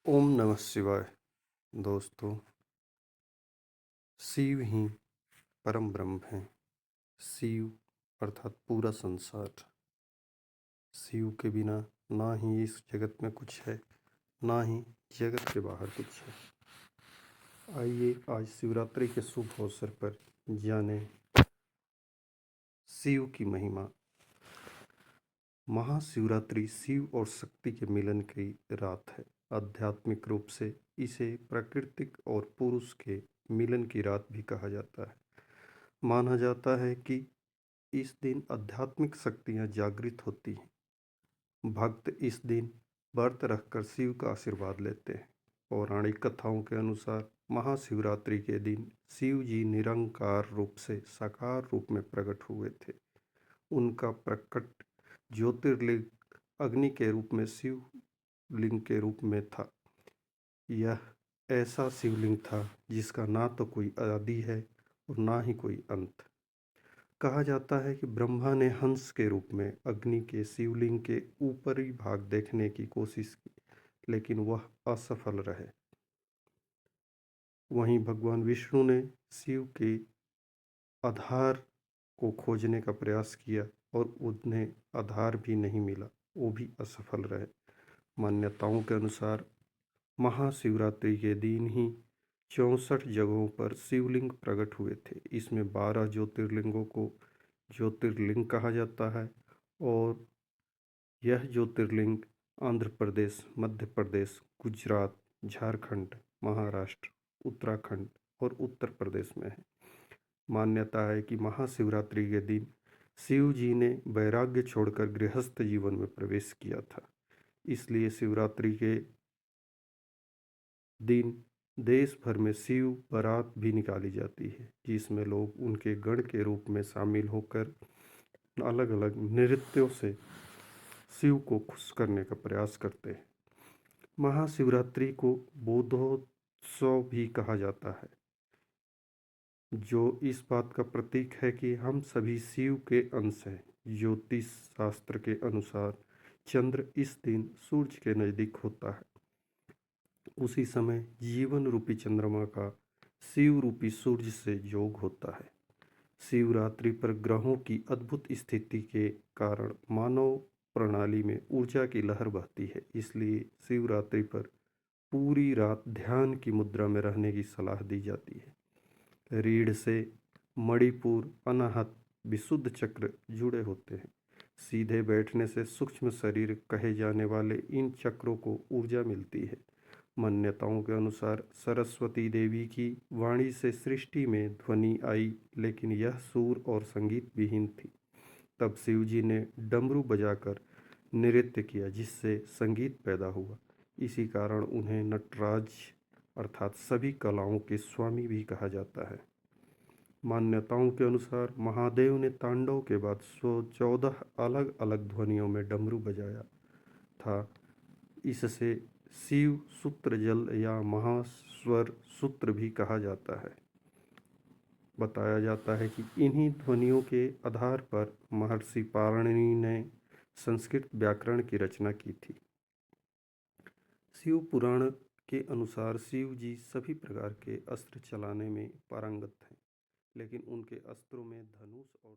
ओम नमः शिवाय। दोस्तों, शिव ही परम ब्रह्म हैं। शिव अर्थात पूरा संसार। शिव के बिना ना ही इस जगत में कुछ है, ना ही जगत के बाहर कुछ है। आइए आज शिवरात्रि के शुभ अवसर पर जाने शिव की महिमा। महाशिवरात्रि शिव और शक्ति के मिलन की रात है। आध्यात्मिक रूप से इसे प्राकृतिक और पुरुष के मिलन की रात भी कहा जाता है। माना जाता है कि इस दिन आध्यात्मिक शक्तियाँ जागृत होती हैं। भक्त इस दिन व्रत रखकर शिव का आशीर्वाद लेते हैं। पौराणिक कथाओं के अनुसार महाशिवरात्रि के दिन शिव जी निरंकार रूप से साकार रूप में प्रकट हुए थे। उनका प्रकट ज्योतिर्लिंग अग्नि के रूप में शिवलिंग के रूप में था। यह ऐसा शिवलिंग था जिसका ना तो कोई आदि है और ना ही कोई अंत। कहा जाता है कि ब्रह्मा ने हंस के रूप में अग्नि के शिवलिंग के ऊपरी भाग देखने की कोशिश की, लेकिन वह असफल रहे। वहीं भगवान विष्णु ने शिव के आधार को खोजने का प्रयास किया और उन्हें आधार भी नहीं मिला, वो भी असफल रहे। मान्यताओं के अनुसार महाशिवरात्रि के दिन ही 64 जगहों पर शिवलिंग प्रकट हुए थे। इसमें 12 ज्योतिर्लिंगों को ज्योतिर्लिंग कहा जाता है और यह ज्योतिर्लिंग आंध्र प्रदेश, मध्य प्रदेश, गुजरात, झारखंड, महाराष्ट्र, उत्तराखंड और उत्तर प्रदेश में है। मान्यता है कि महाशिवरात्रि के दिन शिव जी ने वैराग्य छोड़कर गृहस्थ जीवन में प्रवेश किया था। इसलिए शिवरात्रि के दिन देश भर में शिव बारात भी निकाली जाती है, जिसमें लोग उनके गण के रूप में शामिल होकर अलग अलग नृत्यों से शिव को खुश करने का प्रयास करते हैं। महाशिवरात्रि को बोधोत्सव भी कहा जाता है, जो इस बात का प्रतीक है कि हम सभी शिव के अंश हैं। ज्योतिष शास्त्र के अनुसार चंद्र इस दिन सूर्य के नज़दीक होता है। उसी समय जीवन रूपी चंद्रमा का शिव रूपी सूर्य से योग होता है। शिवरात्रि पर ग्रहों की अद्भुत स्थिति के कारण मानव प्रणाली में ऊर्जा की लहर बहती है। इसलिए शिवरात्रि पर पूरी रात ध्यान की मुद्रा में रहने की सलाह दी जाती है। रीढ़ से मणिपुर, अनाहत, विशुद्ध चक्र जुड़े होते हैं। सीधे बैठने से सूक्ष्म शरीर कहे जाने वाले इन चक्रों को ऊर्जा मिलती है। मान्यताओं के अनुसार सरस्वती देवी की वाणी से सृष्टि में ध्वनि आई, लेकिन यह सुर और संगीत विहीन थी। तब शिव जी ने डमरू बजाकर नृत्य किया, जिससे संगीत पैदा हुआ। इसी कारण उन्हें नटराज अर्थात सभी कलाओं के स्वामी भी कहा जाता है। मान्यताओं के अनुसार महादेव ने तांडव के बाद 114 अलग अलग ध्वनियों में डमरू बजाया था। इससे शिव सूत्र जल या महास्वर सूत्र भी कहा जाता है। बताया जाता है कि इन्हीं ध्वनियों के आधार पर महर्षि पाणिनि ने संस्कृत व्याकरण की रचना की थी। शिव पुराण के अनुसार शिव जी सभी प्रकार के अस्त्र चलाने में पारंगत हैं, लेकिन उनके अस्त्रों में धनुष और